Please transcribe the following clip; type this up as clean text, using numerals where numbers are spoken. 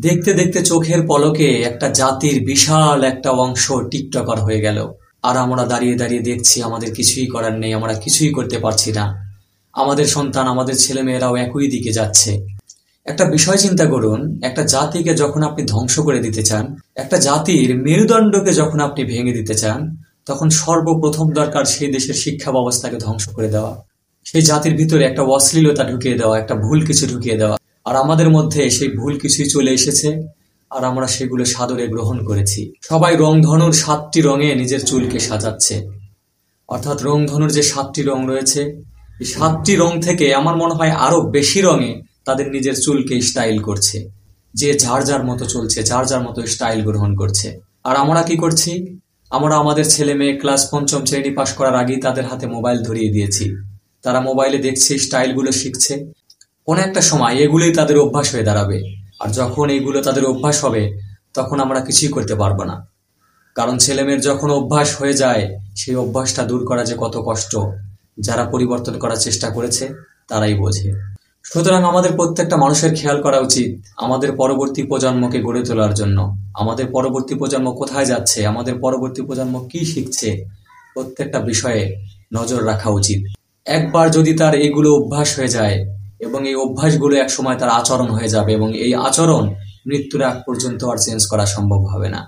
দেখতে দেখতে চোখের পলকে একটা জাতির বিশাল একটা অংশ টিকটকার হয়ে গেল। আর আমরা দাঁড়িয়ে দাঁড়িয়ে দেখছি, আমাদের কিছুই করার নেই, আমরা কিছুই করতে পারছি না। আমাদের সন্তান, আমাদের ছেলেমেয়েরাও একই দিকে যাচ্ছে। একটা বিষয় চিন্তা করুন, একটা জাতিকে যখন আপনি ধ্বংস করে দিতে চান, একটা জাতির মেরুদণ্ডকে যখন আপনি ভেঙে দিতে চান, তখন সর্বপ্রথম দরকার সেই দেশের শিক্ষা ব্যবস্থাকে ধ্বংস করে দেওয়া, সেই জাতির ভিতরে একটা অশ্লীলতা ঢুকিয়ে দেওয়া, একটা ভুল কিছু ঢুকিয়ে দেওয়া। আর আমাদের মধ্যে সেই ভুল কিছুই চলে এসেছে, আর আমরা সেগুলো সাদরে গ্রহণ করেছি। সবাই রংধনুর ৭টি রঙে নিজের চুলকে সাজাচ্ছে। অর্থাৎ রংধনুর যে ৭টি রং রয়েছে, এই ৭টি রং থেকে আমার মনে হয় আরো বেশি রঙে তাদের নিজের চুলকে স্টাইল করছে। যে যার যার মতো চলছে, যার যার মতো স্টাইল গ্রহণ করছে। আর আমরা কি করছি? আমরা আমাদের ছেলে মেয়ে ক্লাস ৫ম শ্রেণী পাশ করার আগেই তাদের হাতে মোবাইল ধরিয়ে দিয়েছি। তারা মোবাইলে দেখছে, স্টাইলগুলো শিখছে। কোনো একটা সময় এগুলোই তাদের অভ্যাস হয়ে দাঁড়াবে। আর যখন এইগুলো তাদের অভ্যাস হবে, তখন আমরা কিছুই করতে পারবো না। কারণ ছেলেমেয়ের যখন অভ্যাস হয়ে যায়, সেই অভ্যাসটা দূর করা যে কত কষ্ট, যারা পরিবর্তন করার চেষ্টা করেছে তারাই বোঝে। সুতরাং আমাদের প্রত্যেকটা মানুষের খেয়াল করা উচিত, আমাদের পরবর্তী প্রজন্মকে গড়ে তোলার জন্য আমাদের পরবর্তী প্রজন্ম কোথায় যাচ্ছে, আমাদের পরবর্তী প্রজন্ম কি শিখছে, প্রত্যেকটা বিষয়ে নজর রাখা উচিত। একবার যদি তার এগুলো অভ্যাস হয়ে যায়, এবং এই অভ্যাসগুলো একসময় তার আচরণ হয়ে যাবে, এবং এই আচরণ মৃত্যুর আগ পর্যন্ত আর চেঞ্জ করা সম্ভব হবে না।